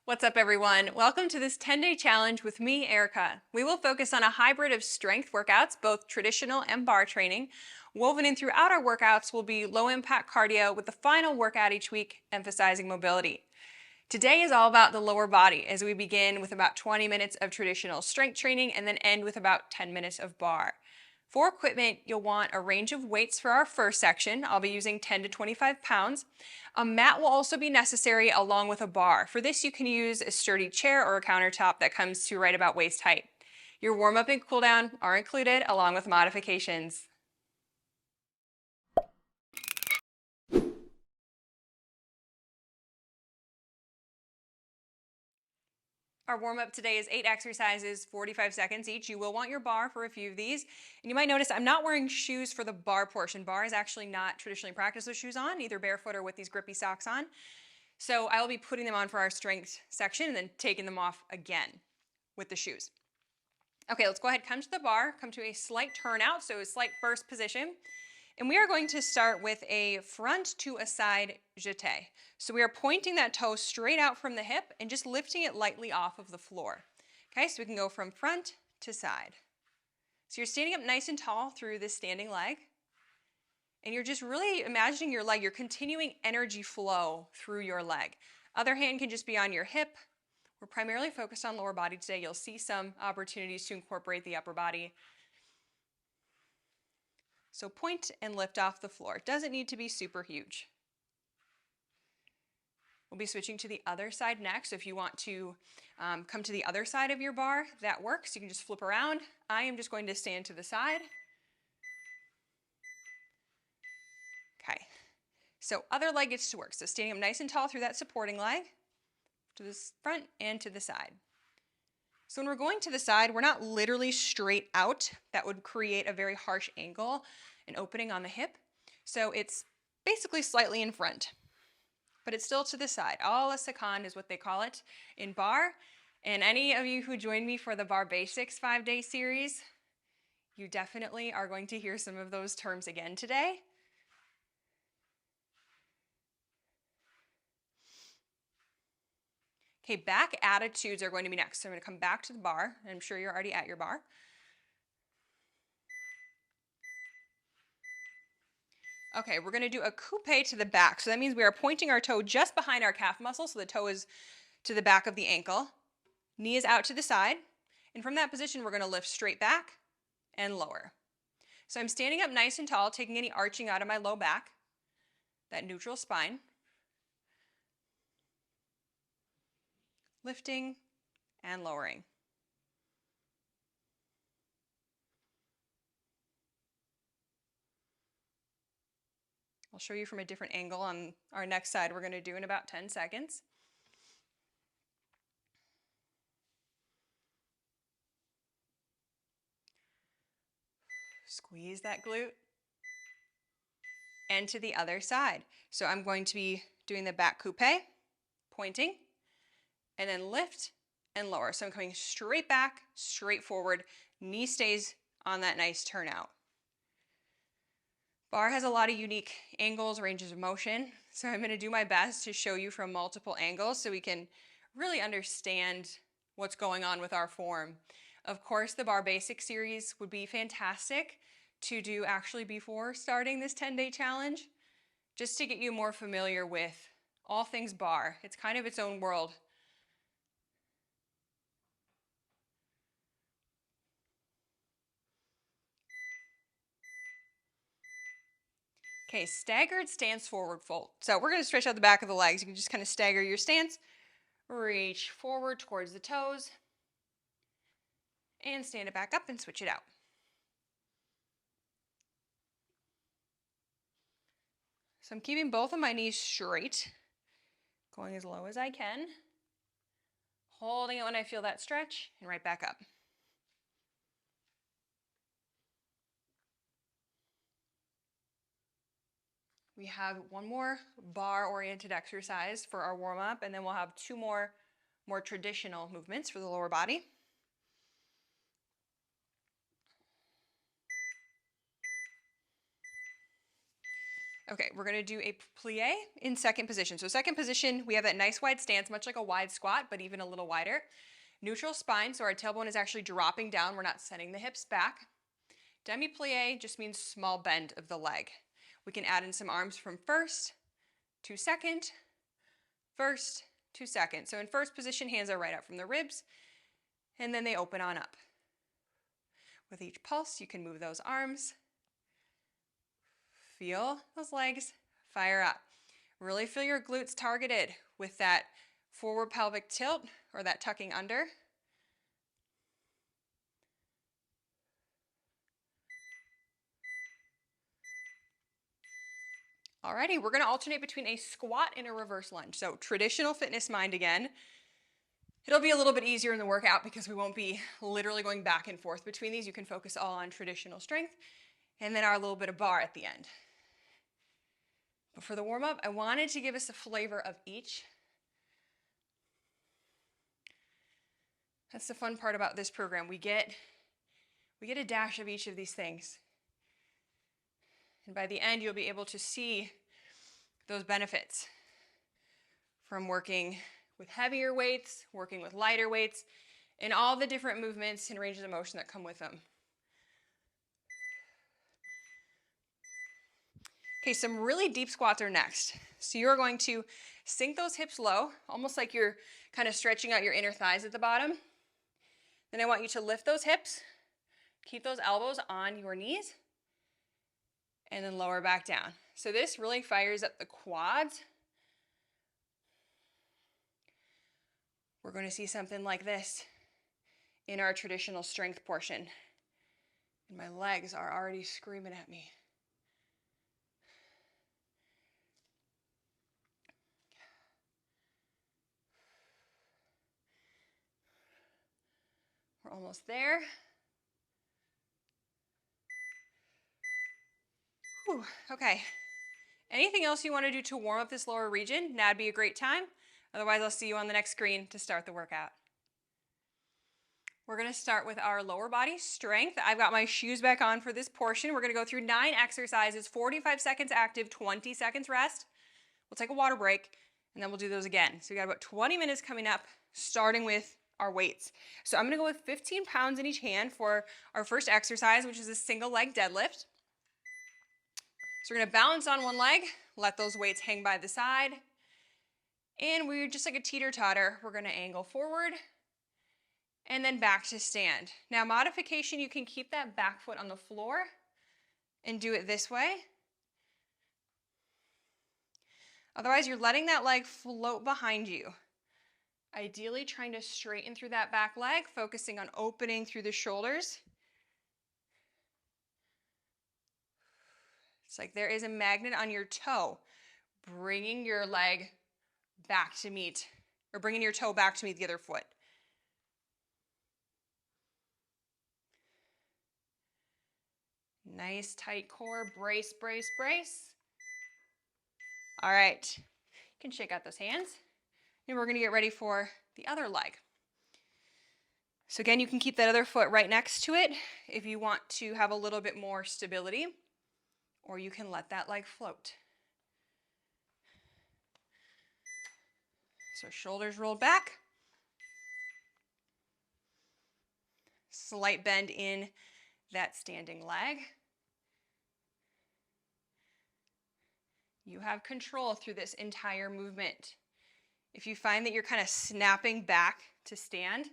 What's up, everyone? Welcome to this 10-day challenge with me, Erica. We will focus on a hybrid of strength workouts, both traditional and bar training. Woven in throughout our workouts will be low-impact cardio with the final workout each week emphasizing mobility. Today is all about the lower body as we begin with about 20 minutes of traditional strength training and then end with about 10 minutes of bar. For equipment, you'll want a range of weights for our first section. I'll be using 10 to 25 pounds. A mat will also be necessary along with a bar. For this, you can use a sturdy chair or a countertop that comes to right about waist height. Your warm-up and cool-down are included along with modifications. Our warm-up today is 8 exercises, 45 seconds each. You will want your bar for a few of these. And you might notice I'm not wearing shoes for the bar portion. Bar is actually not traditionally practiced with shoes on, either barefoot or with these grippy socks on. So I will be putting them on for our strength section and then taking them off again with the shoes. Okay, let's go ahead, come to the bar, come to a slight turnout, so a slight first position. And we are going to start with a front to a side jeté. So we are pointing that toe straight out from the hip and just lifting it lightly off of the floor. Okay, so we can go from front to side. So you're standing up nice and tall through this standing leg. And you're just really imagining your leg, you're continuing energy flow through your leg. Other hand can just be on your hip. We're primarily focused on lower body today. You'll see some opportunities to incorporate the upper body. So point and lift off the floor. It doesn't need to be super huge. We'll be switching to the other side next. So if you want to come to the other side of your bar, that works. You can just flip around. I am just going to stand to the side. Okay, so other leg gets to work. So standing up nice and tall through that supporting leg, to the front and to the side. So when we're going to the side, we're not literally straight out. That would create a very harsh angle, an opening on the hip. So it's basically slightly in front, but it's still to the side. A la second is what they call it in bar. And any of you who joined me for the Bar Basics 5-day series, you definitely are going to hear some of those terms again today. Okay, back attitudes are going to be next. So I'm going to come back to the bar. I'm sure you're already at your bar. Okay, we're going to do a coupe to the back. So that means we are pointing our toe just behind our calf muscle. So the toe is to the back of the ankle. Knee is out to the side. And from that position, we're going to lift straight back and lower. So I'm standing up nice and tall, taking any arching out of my low back, that neutral spine. Lifting and lowering. I'll show you from a different angle on our next side we're going to do in about 10 seconds. Squeeze that glute. And to the other side. So I'm going to be doing the back coupe, pointing, and then lift and lower. So I'm coming straight back, straight forward. Knee stays on that nice turnout. Bar has a lot of unique angles, ranges of motion. So I'm going to do my best to show you from multiple angles so we can really understand what's going on with our form. Of course, the Bar Basics series would be fantastic to do actually before starting this 10-day challenge, just to get you more familiar with all things bar. It's kind of its own world. Okay, staggered stance forward fold. So we're going to stretch out the back of the legs. You can just kind of stagger your stance, reach forward towards the toes, and stand it back up and switch it out. So I'm keeping both of my knees straight, going as low as I can, holding it when I feel that stretch, and right back up. We have one more bar-oriented exercise for our warm-up, and then we'll have two more traditional movements for the lower body. Okay, we're gonna do a plie in second position. So second position, we have that nice wide stance, much like a wide squat, but even a little wider. Neutral spine, so our tailbone is actually dropping down. We're not sending the hips back. Demi-plie just means small bend of the leg. We can add in some arms from first to second, first to second. So in first position, hands are right up from the ribs, and then they open on up. With each pulse, you can move those arms. Feel those legs fire up. Really feel your glutes targeted with that forward pelvic tilt or that tucking under. Alrighty, we're gonna alternate between a squat and a reverse lunge. So traditional fitness mind again. It'll be a little bit easier in the workout because we won't be literally going back and forth between these. You can focus all on traditional strength and then our little bit of bar at the end. But for the warm-up, I wanted to give us a flavor of each. That's the fun part about this program. We get a dash of each of these things. And by the end, you'll be able to see those benefits from working with heavier weights, working with lighter weights, and all the different movements and ranges of motion that come with them. Okay, some really deep squats are next. So you're going to sink those hips low, almost like you're kind of stretching out your inner thighs at the bottom. Then I want you to lift those hips, keep those elbows on your knees, and then lower back down. So this really fires up the quads. We're going to see something like this in our traditional strength portion. And my legs are already screaming at me. We're almost there. Whew, okay. Anything else you want to do to warm up this lower region? Now'd be a great time. Otherwise, I'll see you on the next screen to start the workout. We're going to start with our lower body strength. I've got my shoes back on for this portion. We're going to go through 9 exercises, 45 seconds active, 20 seconds rest. We'll take a water break, and then we'll do those again. So we got about 20 minutes coming up, starting with our weights. So I'm going to go with 15 pounds in each hand for our first exercise, which is a single leg deadlift. So we're going to balance on one leg, let those weights hang by the side, and we're just like a teeter-totter. We're going to angle forward and then back to stand. Now modification, you can keep that back foot on the floor and do it this way. Otherwise, you're letting that leg float behind you. Ideally trying to straighten through that back leg, focusing on opening through the shoulders. It's like there is a magnet on your toe, bringing your leg back to meet, or bringing your toe back to meet the other foot. Nice tight core, brace, brace, brace. All right, you can shake out those hands. And we're gonna get ready for the other leg. So again, you can keep that other foot right next to it if you want to have a little bit more stability, or you can let that leg float. So shoulders rolled back. Slight bend in that standing leg. You have control through this entire movement. If you find that you're kind of snapping back to stand,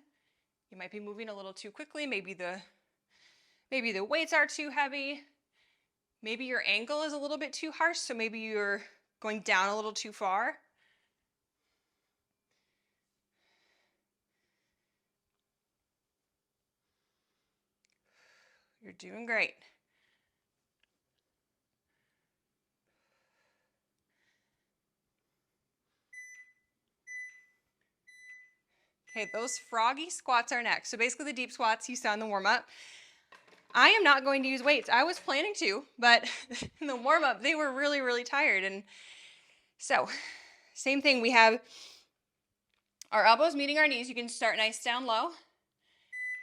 you might be moving a little too quickly. Maybe the weights are too heavy. Maybe your angle is a little bit too harsh, so maybe you're going down a little too far. You're doing great. Okay, those froggy squats are next. So basically the deep squats you saw in the warm-up. I am not going to use weights. I was planning to, but in the warm-up, they were really, really tired. And so, same thing. We have our elbows meeting our knees. You can start nice down low,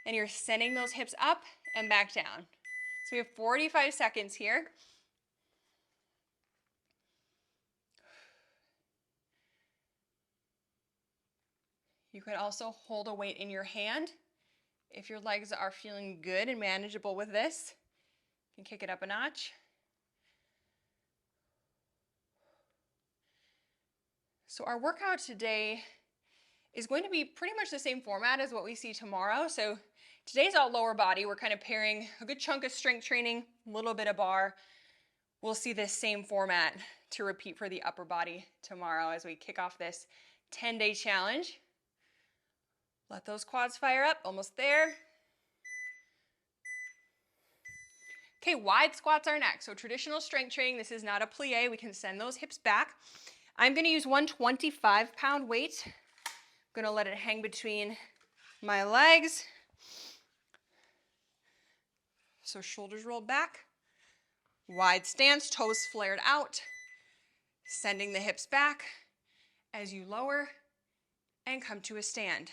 and you're sending those hips up and back down. So we have 45 seconds here. You could also hold a weight in your hand. If your legs are feeling good and manageable with this, you can kick it up a notch. So our workout today is going to be pretty much the same format as what we see tomorrow. So today's all lower body. We're kind of pairing a good chunk of strength training, a little bit of bar. We'll see this same format to repeat for the upper body tomorrow as we kick off this 10-day challenge. Let those quads fire up, almost there. Okay, wide squats are next. So traditional strength training, this is not a plie. We can send those hips back. I'm gonna use one 25-pound weight. I'm gonna let it hang between my legs. So shoulders rolled back. Wide stance, toes flared out. Sending the hips back as you lower and come to a stand.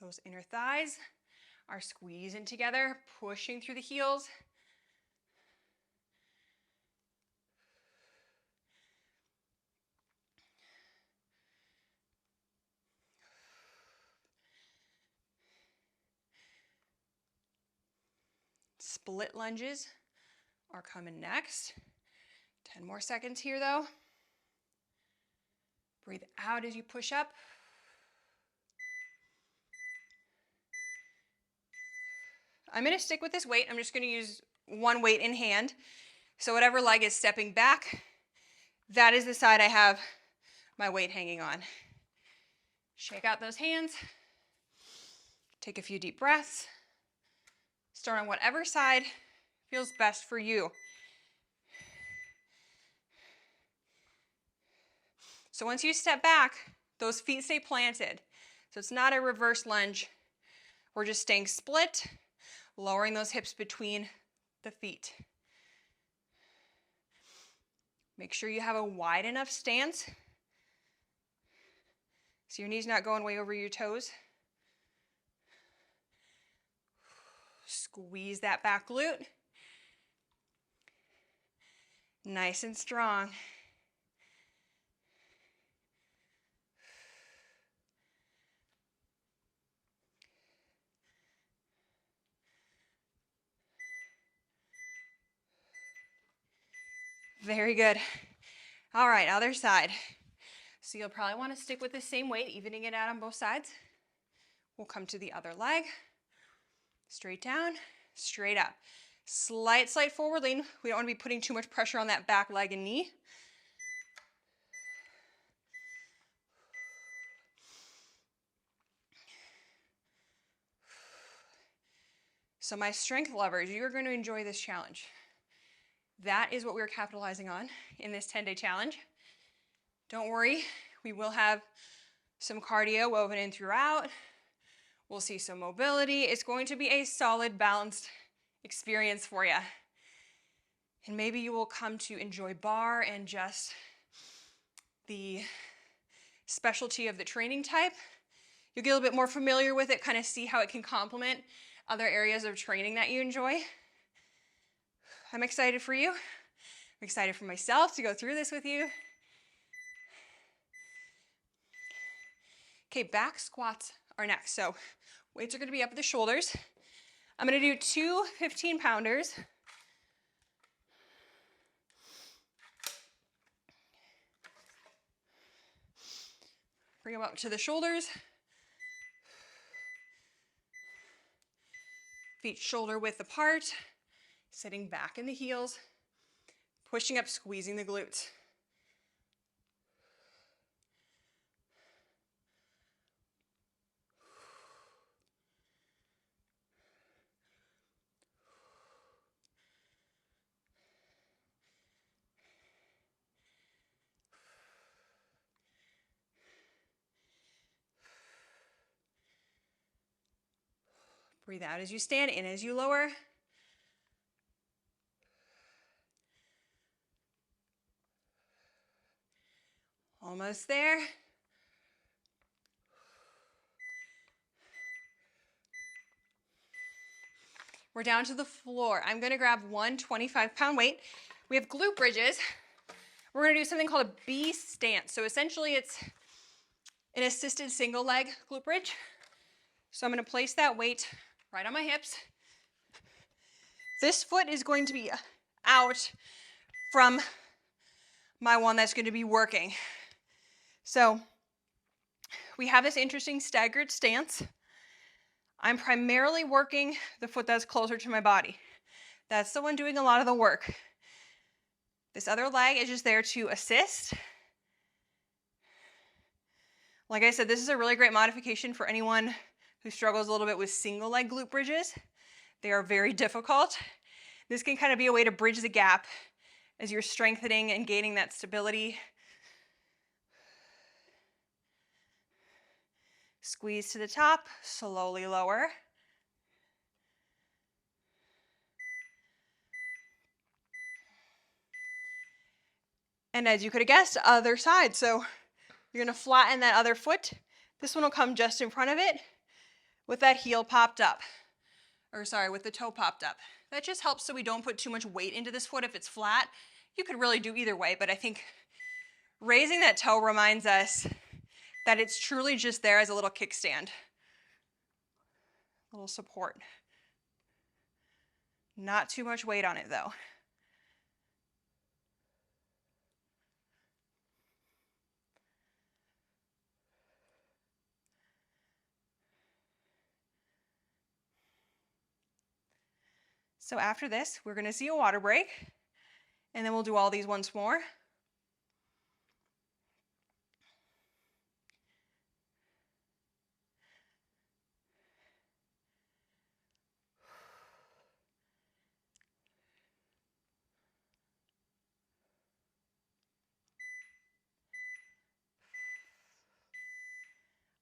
Those inner thighs are squeezing together, pushing through the heels. Split lunges are coming next. 10 more seconds here though. Breathe out as you push up. I'm going to stick with this weight. I'm just going to use one weight in hand. So whatever leg is stepping back, that is the side I have my weight hanging on. Shake out those hands. Take a few deep breaths. Start on whatever side feels best for you. So once you step back, those feet stay planted. So it's not a reverse lunge. We're just staying split, lowering those hips between the feet. Make sure you have a wide enough stance so your knee's not going way over your toes. Squeeze that back glute. Nice and strong. Very good. All right, other side. So you'll probably want to stick with the same weight, evening it out on both sides. We'll come to the other leg. Straight down, straight up. Slight forward lean. We don't want to be putting too much pressure on that back leg and knee. So my strength lovers, you're going to enjoy this challenge. That is what we're capitalizing on in this 10-day challenge. Don't worry, we will have some cardio woven in throughout. We'll see some mobility. It's going to be a solid, balanced experience for you. And maybe you will come to enjoy bar and just the specialty of the training type. You'll get a little bit more familiar with it, kind of see how it can complement other areas of training that you enjoy. I'm excited for you. I'm excited for myself to go through this with you. Okay, back squats are next. So weights are going to be up at the shoulders. I'm going to do two 15-pounders. Bring them up to the shoulders. Feet shoulder width apart. Sitting back in the heels. Pushing up, squeezing the glutes. Breathe out as you stand, in as you lower. Almost there. We're down to the floor. I'm gonna grab one 25-pound weight. We have glute bridges. We're gonna do something called a B stance. So essentially it's an assisted single leg glute bridge. So I'm gonna place that weight right on my hips. This foot is going to be out from my one that's going to be working. So we have this interesting staggered stance. I'm primarily working the foot that's closer to my body. That's the one doing a lot of the work. This other leg is just there to assist. Like I said, this is a really great modification for anyone who struggles a little bit with single leg glute bridges. They are very difficult. This can kind of be a way to bridge the gap as you're strengthening and gaining that stability. Squeeze to the top, slowly lower. And as you could have guessed, other side. So you're gonna flatten that other foot. This one will come just in front of it with that heel popped up. Or sorry, with the toe popped up. That just helps so we don't put too much weight into this foot if it's flat. You could really do either way, but I think raising that toe reminds us that it's truly just there as a little kickstand. A little support. Not too much weight on it though. So after this, we're gonna see a water break, and then we'll do all these once more.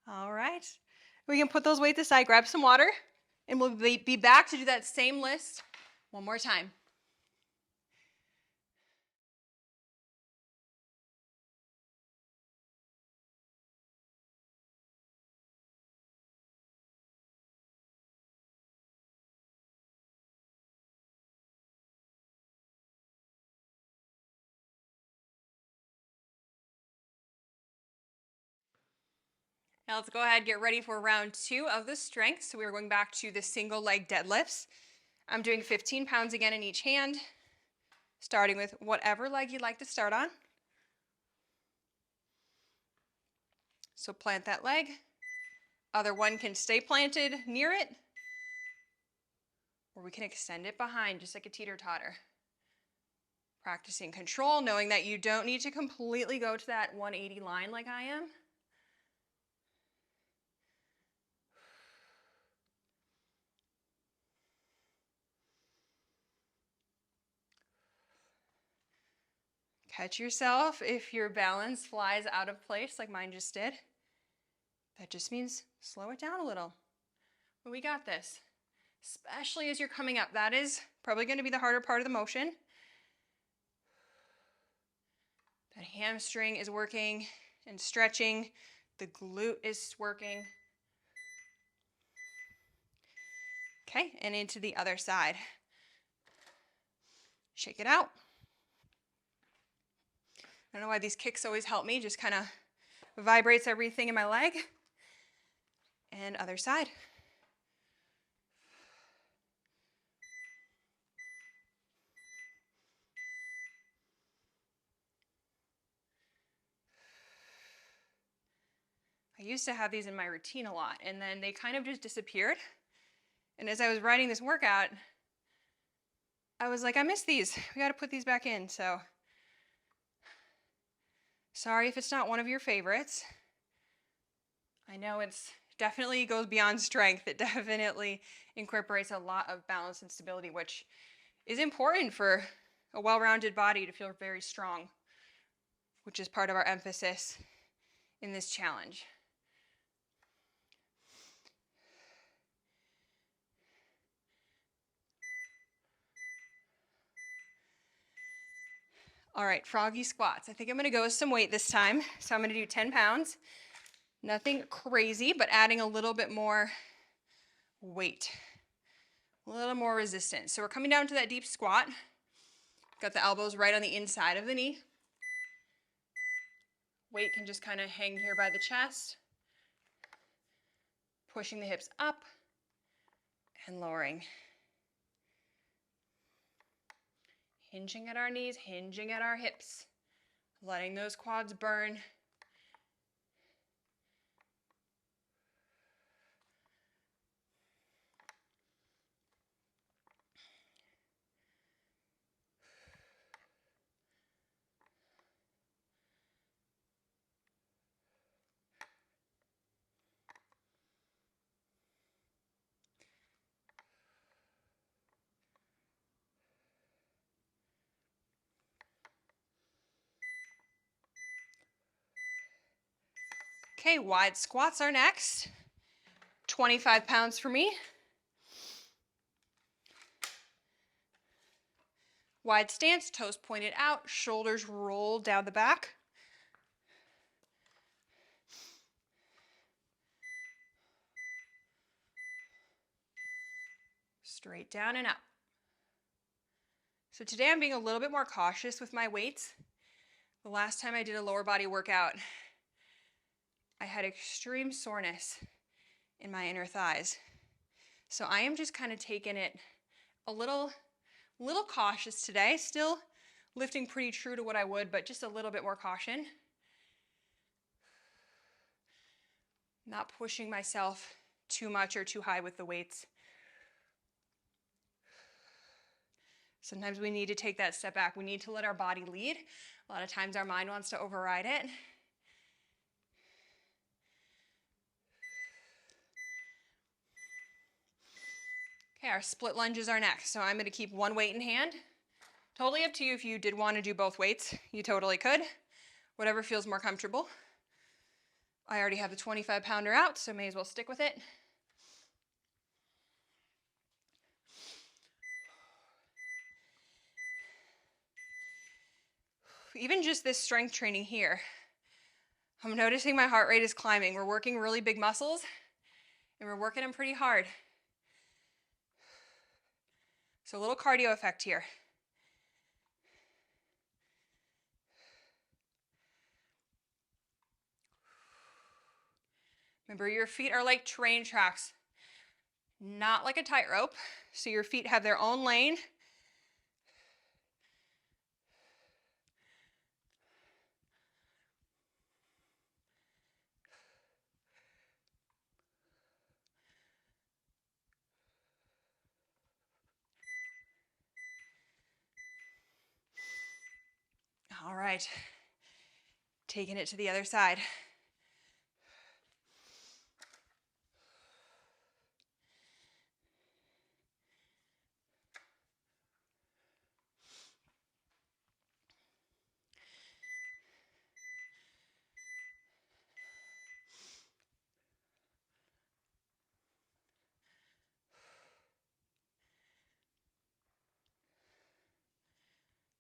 All right, we can put those weights aside, grab some water, and we'll be back to do that same list one more time. Now let's go ahead and get ready for round 2 of the strength. So we're going back to the single leg deadlifts. I'm doing 15 pounds again in each hand, starting with whatever leg you'd like to start on. So plant that leg. Other one can stay planted near it, or we can extend it behind just like a teeter-totter. Practicing control, knowing that you don't need to completely go to that 180 line like I am. Catch yourself if your balance flies out of place like mine just did. That just means slow it down a little. But we got this. Especially as you're coming up. That is probably going to be the harder part of the motion. That hamstring is working and stretching. The glute is working. Okay, and into the other side. Shake it out. I don't know why these kicks always help me. Just kind of vibrates everything in my leg. And other side. I used to have these in my routine a lot, and then they kind of just disappeared. And as I was writing this workout, I was like, I miss these. We got to put these back in. So sorry if it's not one of your favorites. I know it's definitely goes beyond strength. It definitely incorporates a lot of balance and stability, which is important for a well-rounded body to feel very strong, which is part of our emphasis in this challenge. All right, froggy squats. I think I'm gonna go with some weight this time. So I'm gonna do 10 pounds. Nothing crazy, but adding a little bit more weight. a little more resistance. So we're coming down to that deep squat. Got the elbows right on the inside of the knee. Weight can just kind of hang here by the chest. Pushing the hips up and lowering. Hinging at our knees, hinging at our hips. Letting those quads burn. Okay, wide squats are next. 25 pounds for me. Wide stance, toes pointed out, shoulders roll down the back. Straight down and up. So today I'm being a little bit more cautious with my weights. The last time I did a lower body workout, I had extreme soreness in my inner thighs. So I am just kind of taking it a little cautious today. Still lifting pretty true to what I would, but just a little bit more caution. Not pushing myself too much or too high with the weights. Sometimes we need to take that step back. We need to let our body lead. A lot of times our mind wants to override it. Okay, our split lunges are next. So I'm going to keep one weight in hand. Totally up to you if you did want to do both weights. You totally could. Whatever feels more comfortable. I already have the 25 pounder out, so may as well stick with it. Even just this strength training here, I'm noticing my heart rate is climbing. We're working really big muscles, and we're working them pretty hard. So a little cardio effect here. Remember, your feet are like train tracks, not like a tightrope. So your feet have their own lane. All right, taking it to the other side.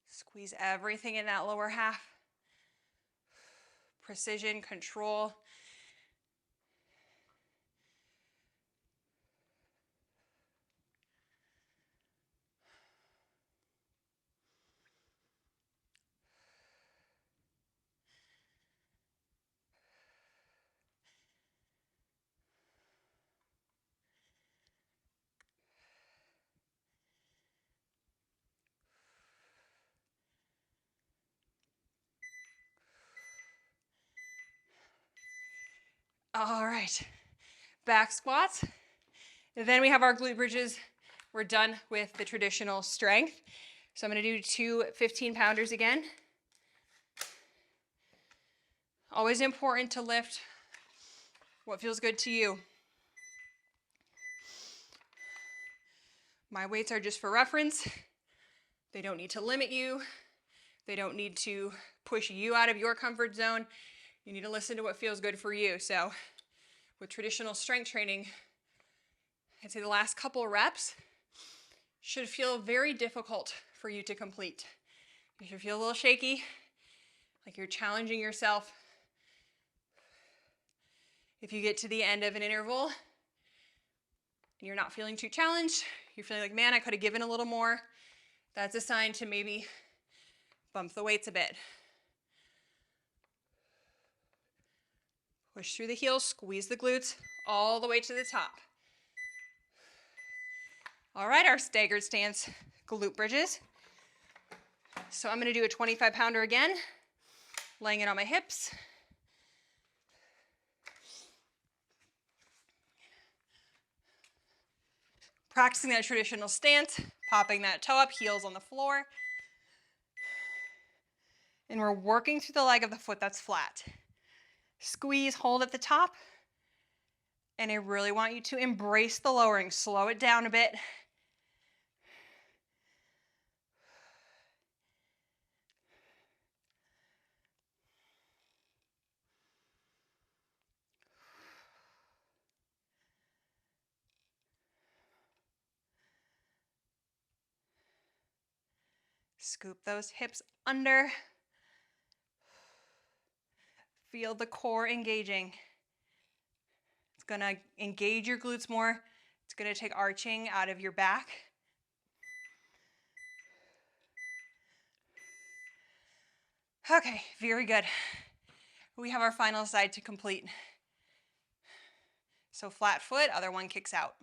Squeeze everything in that lower half. Precision, control. All right, back squats. And then we have our glute bridges. We're done with the traditional strength. So I'm gonna do 2 15-pounders again. Always important to lift what feels good to you. My weights are just for reference. They don't need to limit you. They don't need to push you out of your comfort zone. You need to listen to what feels good for you. So with traditional strength training, I'd say the last couple reps should feel very difficult for you to complete. You should feel a little shaky, like you're challenging yourself. If you get to the end of an interval and you're not feeling too challenged, you're feeling like, man, I could have given a little more, that's a sign to maybe bump the weights a bit. Push through the heels, squeeze the glutes all the way to the top. All right, our staggered stance glute bridges. So I'm going to do a 25-pounder again, laying it on my hips. Practicing that traditional stance, popping that toe up, heels on the floor. And we're working through the leg of the foot that's flat. Squeeze, hold at the top. And I really want you to embrace the lowering. Slow it down a bit. Scoop those hips under. Feel the core engaging. It's going to engage your glutes more. It's going to take arching out of your back. Okay, very good. We have our final side to complete. So flat foot, other one kicks out.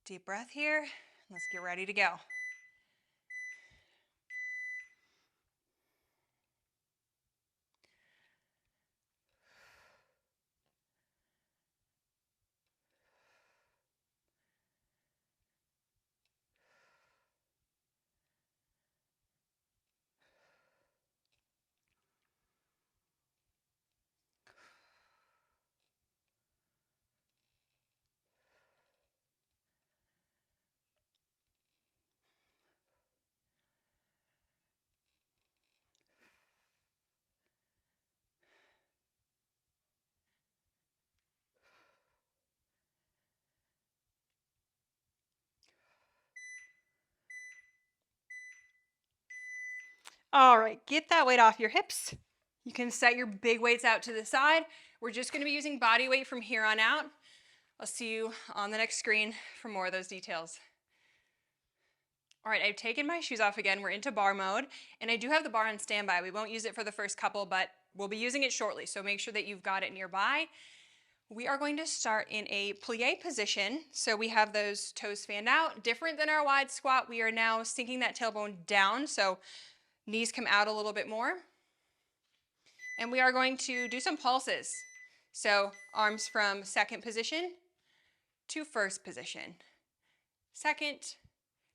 Deep breath here. Let's get ready to go. All right, get that weight off your hips. You can set your big weights out to the side. We're just going to be using body weight from here on out. I'll see you on the next screen for more of those details. All right, I've taken my shoes off again. We're into bar mode, and I do have the bar on standby. We won't use it for the first couple, but we'll be using it shortly, so make sure that you've got it nearby. We are going to start in a plie position. So we have those toes fanned out. Different than our wide squat, we are now sinking that tailbone down, so knees come out a little bit more. And we are going to do some pulses. So arms from second position to first position. Second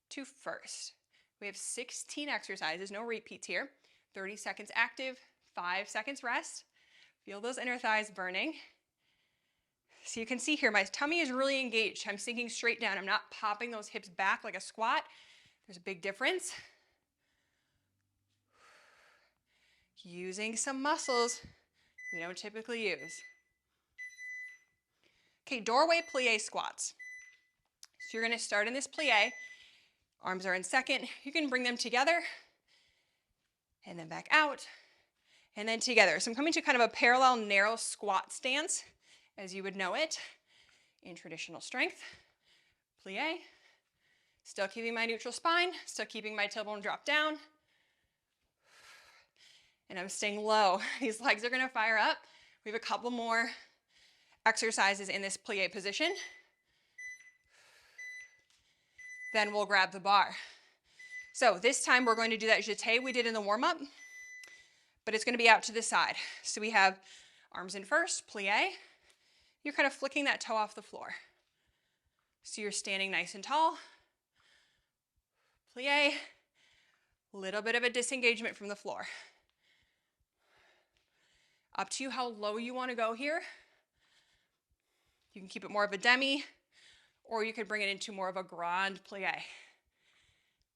to first. We have 16 exercises, no repeats here. 30 seconds active, 5 seconds rest. Feel those inner thighs burning. So you can see here, my tummy is really engaged. I'm sinking straight down. I'm not popping those hips back like a squat. There's a big difference. Using some muscles we don't typically use. Okay, doorway plie squats. So you're going to start in this plie. Arms are in second. You can bring them together and then back out and then together. So I'm coming to kind of a parallel narrow squat stance as you would know it in traditional strength. Plie. Still keeping my neutral spine. Still keeping my tailbone drop down. And I'm staying low. These legs are going to fire up. We have a couple more exercises in this plie position. Then we'll grab the bar. So this time we're going to do that jeté we did in the warm-up, but it's going to be out to the side. So we have arms in first, plie. You're kind of flicking that toe off the floor. So you're standing nice and tall. Plie. Little bit of a disengagement from the floor. Up to you how low you want to go here. You can keep it more of a demi, or you could bring it into more of a grand plie.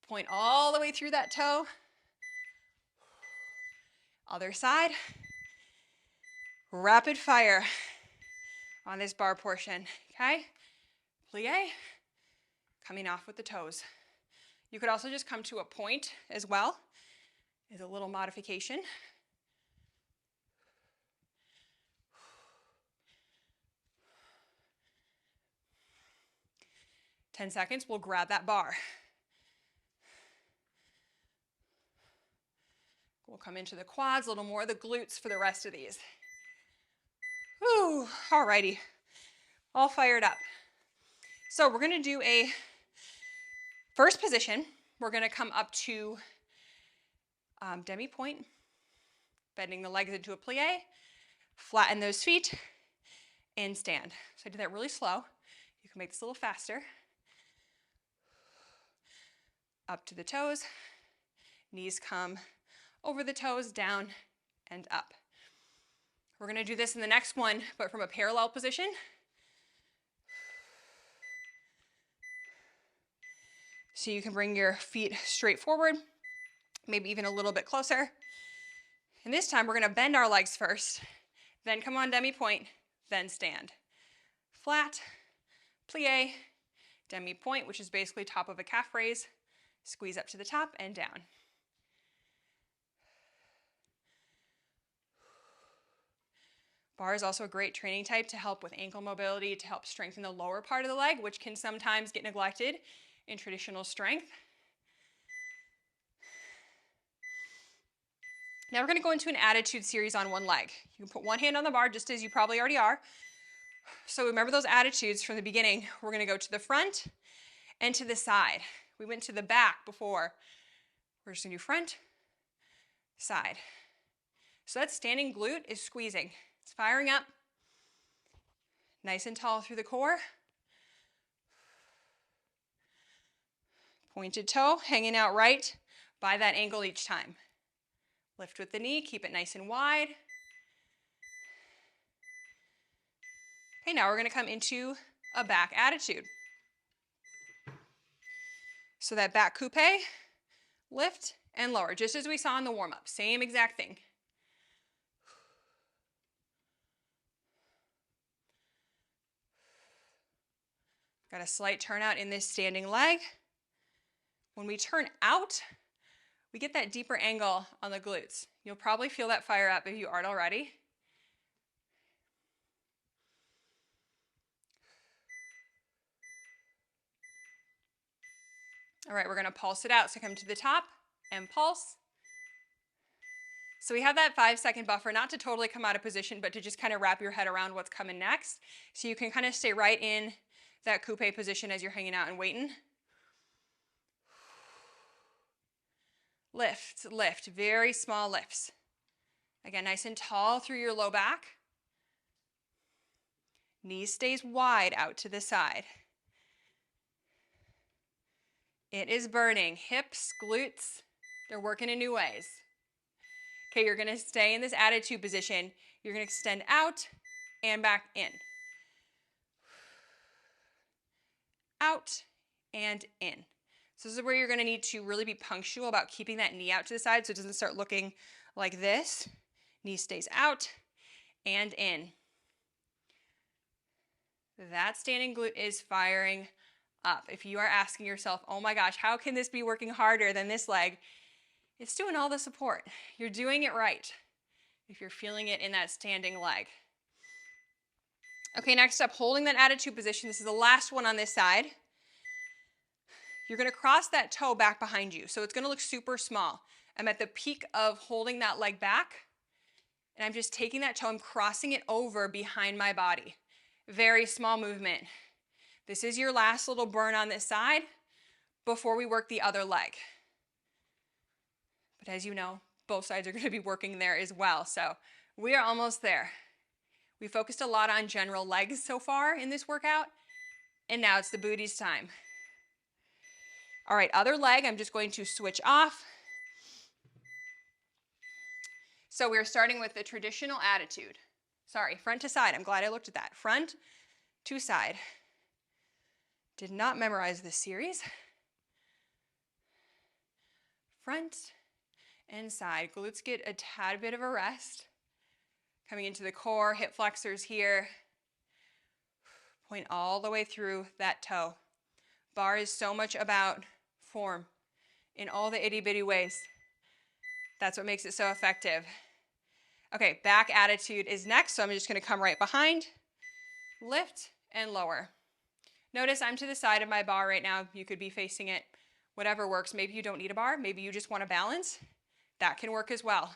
Point all the way through that toe. Other side. Rapid fire on this bar portion, okay? Plie, coming off with the toes. You could also just come to a point as well, as a little modification. 10 seconds, we'll grab that bar. We'll come into the quads, a little more of the glutes for the rest of these. Whew, alrighty, all fired up. So we're gonna do a first position. We're gonna come up to demi-point, bending the legs into a plie, flatten those feet, and stand. So I did that really slow. You can make this a little faster. Up to the toes, knees come over the toes, down and up. We're gonna do this in the next one, but from a parallel position. So you can bring your feet straight forward, maybe even a little bit closer. And this time we're gonna bend our legs first, then come on demi-point, then stand. Flat, plie, demi-point, which is basically top of a calf raise, squeeze up to the top and down. Bar is also a great training type to help with ankle mobility, to help strengthen the lower part of the leg, which can sometimes get neglected in traditional strength. Now we're going to go into an attitude series on one leg. You can put one hand on the bar just as you probably already are. So remember those attitudes from the beginning. We're going to go to the front and to the side. We went to the back before. We're just going to do front, side. So that standing glute is squeezing. It's firing up. Nice and tall through the core. Pointed toe hanging out right by that ankle each time. Lift with the knee, keep it nice and wide. Okay, now we're going to come into a back attitude. So that back coupe, lift and lower, just as we saw in the warm-up. Same exact thing. Got a slight turnout in this standing leg. When we turn out, we get that deeper angle on the glutes. You'll probably feel that fire up if you aren't already. All right, we're gonna pulse it out. So come to the top and pulse. So we have that 5-second buffer, not to totally come out of position, but to just kind of wrap your head around what's coming next. So you can kind of stay right in that coupe position as you're hanging out and waiting. Lift, lift, very small lifts. Again, nice and tall through your low back. Knee stays wide out to the side. It is burning. Hips, glutes, they're working in new ways. Okay, you're gonna stay in this attitude position. You're gonna extend out and back in. Out and in. So this is where you're gonna need to really be punctual about keeping that knee out to the side so it doesn't start looking like this. Knee stays out and in. That standing glute is firing up. If you are asking yourself, oh my gosh, how can this be working harder than this leg? It's doing all the support. You're doing it right if you're feeling it in that standing leg. Okay, next up, holding that attitude position. This is the last one on this side. You're gonna cross that toe back behind you. So it's gonna look super small. I'm at the peak of holding that leg back, and I'm just taking that toe, I'm crossing it over behind my body. Very small movement. This is your last little burn on this side before we work the other leg. But as you know, both sides are gonna be working there as well. So we are almost there. We focused a lot on general legs so far in this workout, and now it's the booties time. All right, other leg, I'm just going to switch off. So we're starting with the traditional attitude. Sorry, front to side. I'm glad I looked at that. Front to side. Did not memorize this series. Front and side. Glutes get a tad bit of a rest. Coming into the core, hip flexors here. Point all the way through that toe. Bar is so much about form in all the itty bitty ways. That's what makes it so effective. Okay, back attitude is next, so I'm just gonna come right behind, lift and lower. Notice I'm to the side of my bar right now. You could be facing it, whatever works. Maybe you don't need a bar. Maybe you just want to balance. That can work as well.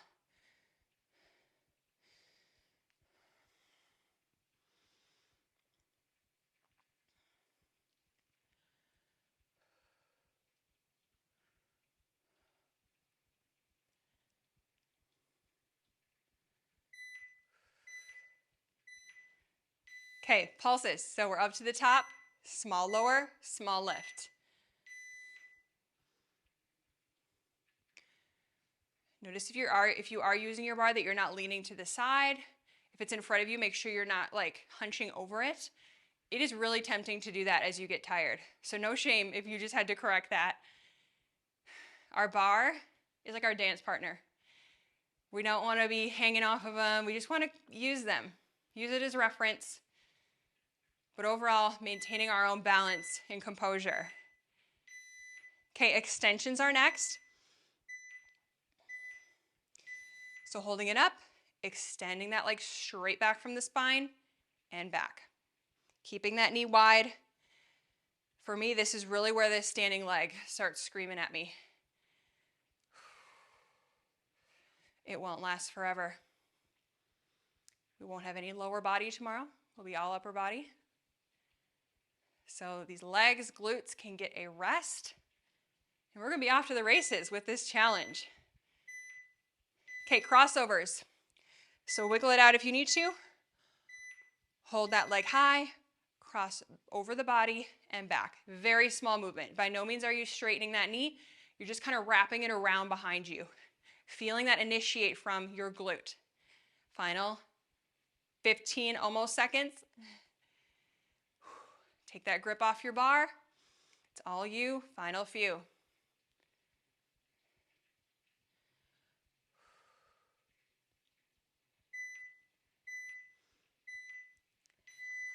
Okay, pulses. So we're up to the top, small lower, small lift. Notice if you are using your bar that you're not leaning to the side. If it's in front of you, make sure you're not like hunching over it. It is really tempting to do that as you get tired. So no shame if you just had to correct that. Our bar is like our dance partner. We don't want to be hanging off of them. We just want to use them. Use it as reference. But overall, maintaining our own balance and composure. Okay, extensions are next. So holding it up, extending that leg straight back from the spine and back. Keeping that knee wide. For me, this is really where this standing leg starts screaming at me. It won't last forever. We won't have any lower body tomorrow. We'll be all upper body. So these legs, glutes can get a rest. And we're going to be off to the races with this challenge. Okay, crossovers. So wiggle it out if you need to. Hold that leg high, cross over the body and back. Very small movement. By no means are you straightening that knee. You're just kind of wrapping it around behind you. Feeling that initiate from your glute. Final 15 almost seconds. Take that grip off your bar. It's all you. Final few.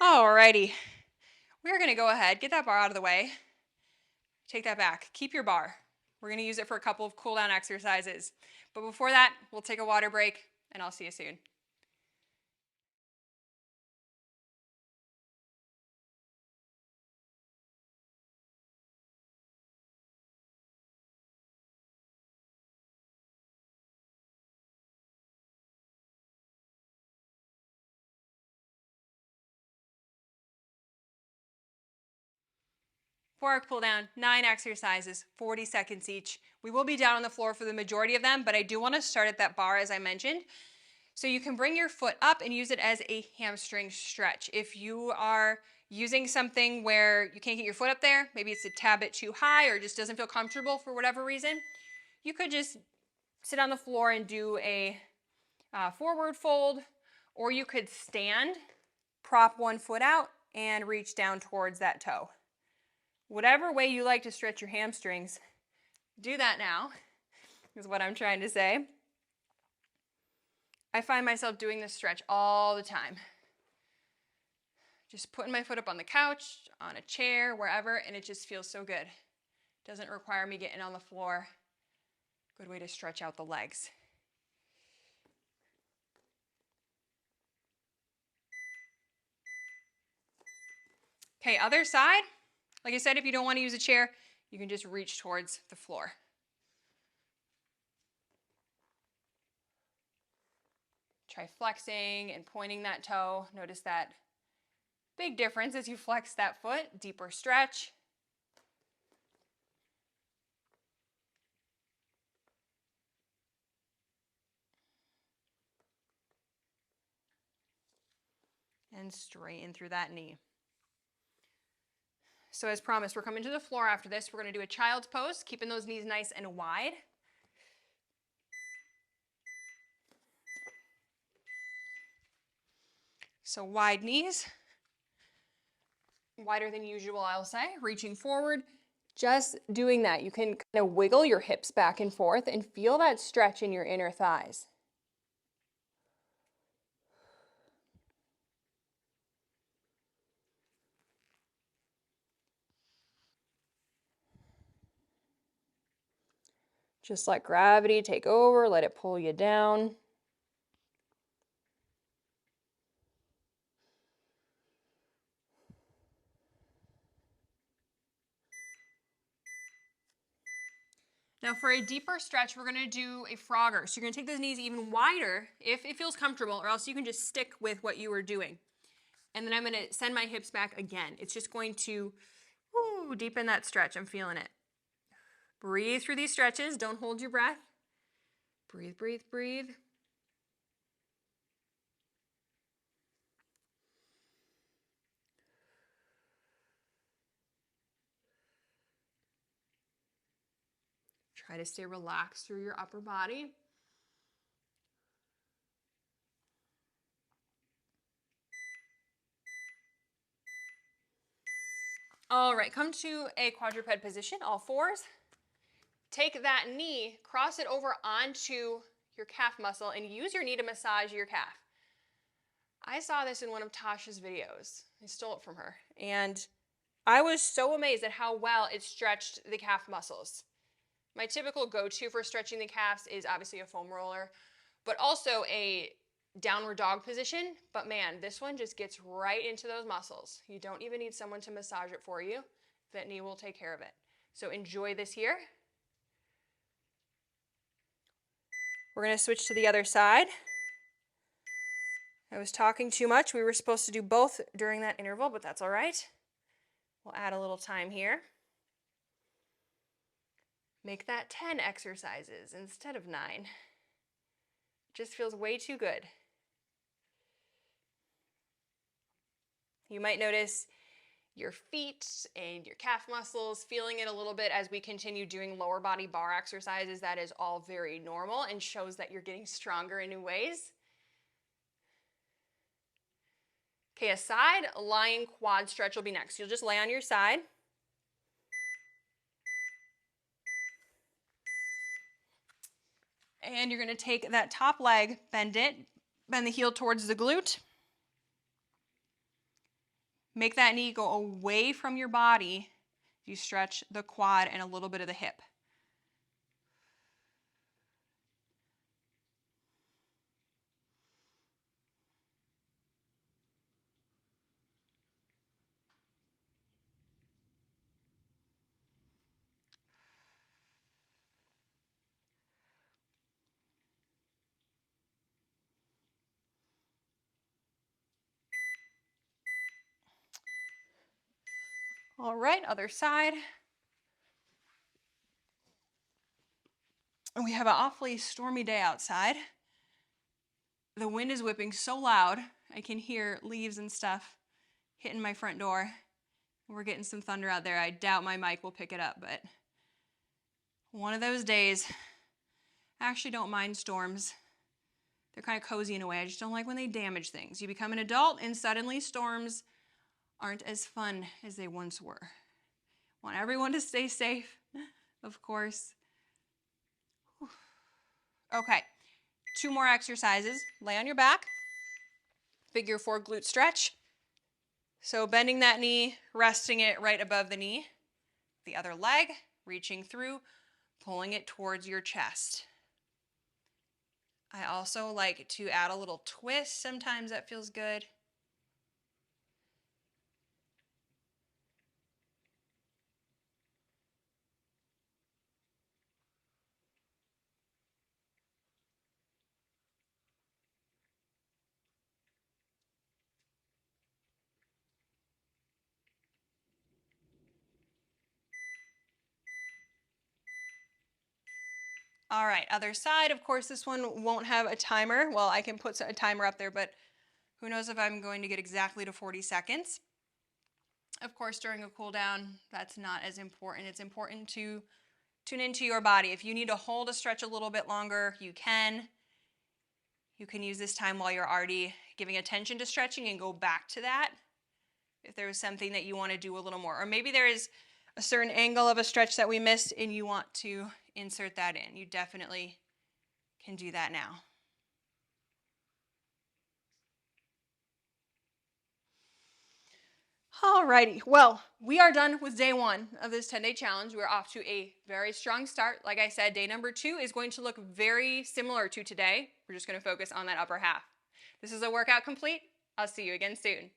Alrighty. We're going to go ahead, get that bar out of the way. Take that back. Keep your bar. We're going to use it for a couple of cool down exercises. But before that, we'll take a water break and I'll see you soon. For our cool down, 9 exercises, 40 seconds each. We will be down on the floor for the majority of them, but I do want to start at that bar as I mentioned. So you can bring your foot up and use it as a hamstring stretch. If you are using something where you can't get your foot up there, maybe it's a tad bit too high or just doesn't feel comfortable for whatever reason, you could just sit on the floor and do a forward fold, or you could stand, prop one foot out, and reach down towards that toe. Whatever way you like to stretch your hamstrings, do that now, is what I'm trying to say. I find myself doing this stretch all the time. Just putting my foot up on the couch, on a chair, wherever, and it just feels so good. Doesn't require me getting on the floor. Good way to stretch out the legs. Okay, other side. Like I said, if you don't want to use a chair, you can just reach towards the floor. Try flexing and pointing that toe. Notice that big difference as you flex that foot, deeper stretch. And straighten through that knee. So as promised, we're coming to the floor after this. We're going to do a child's pose, keeping those knees nice and wide. So wide knees, wider than usual, I'll say, reaching forward. Just doing that, you can kind of wiggle your hips back and forth and feel that stretch in your inner thighs. Just let gravity take over, let it pull you down. Now for a deeper stretch, we're gonna do a frogger. So you're gonna take those knees even wider if it feels comfortable, or else you can just stick with what you were doing. And then I'm gonna send my hips back again. It's just going to deepen that stretch. I'm feeling it. Breathe through these stretches. Don't hold your breath. Breathe, breathe, breathe. Try to stay relaxed through your upper body. All right, come to a quadruped position, all fours. Take that knee, cross it over onto your calf muscle, and use your knee to massage your calf. I saw this in one of Tasha's videos. I stole it from her. And I was so amazed at how well it stretched the calf muscles. My typical go-to for stretching the calves is obviously a foam roller, but also a downward dog position. But man, this one just gets right into those muscles. You don't even need someone to massage it for you. That knee will take care of it. So enjoy this here. We're going to switch to the other side. I was talking too much. We were supposed to do both during that interval, but that's all right. We'll add a little time here. Make that 10 exercises instead of 9. It just feels way too good. You might notice your feet and your calf muscles feeling it a little bit as we continue doing lower body bar exercises. That is all very normal and shows that you're getting stronger in new ways. Okay, a side lying quad stretch will be next. You'll just lay on your side. And you're going to take that top leg, bend it, bend the heel towards the glute. Make that knee go away from your body. You stretch the quad and a little bit of the hip. All right, other side. And we have an awfully stormy day outside. The wind is whipping so loud, I can hear leaves and stuff hitting my front door. We're getting some thunder out there. I doubt my mic will pick it up, but one of those days. I actually don't mind storms. They're kind of cozy in a way. I just don't like when they damage things. You become an adult and suddenly storms aren't as fun as they once were. Want everyone to stay safe, of course. Okay, 2 more exercises. Lay on your back. Figure 4 glute stretch. So bending that knee, resting it right above the knee. The other leg, reaching through, pulling it towards your chest. I also like to add a little twist. Sometimes that feels good. All right, other side. Of course, this one won't have a timer. Well, I can put a timer up there, but who knows if I'm going to get exactly to 40 seconds. Of course, during a cool down, that's not as important. It's important to tune into your body. If you need to hold a stretch a little bit longer, you can. You can use this time while you're already giving attention to stretching and go back to that if there was something that you want to do a little more. Or maybe there is a certain angle of a stretch that we missed and you want to insert that in. You definitely can do that now. Alrighty, well, we are done with day 1 of this 10-day challenge. We're off to a very strong start. Like I said, day number 2 is going to look very similar to today. We're just going to focus on that upper half. This is a workout complete. I'll see you again soon.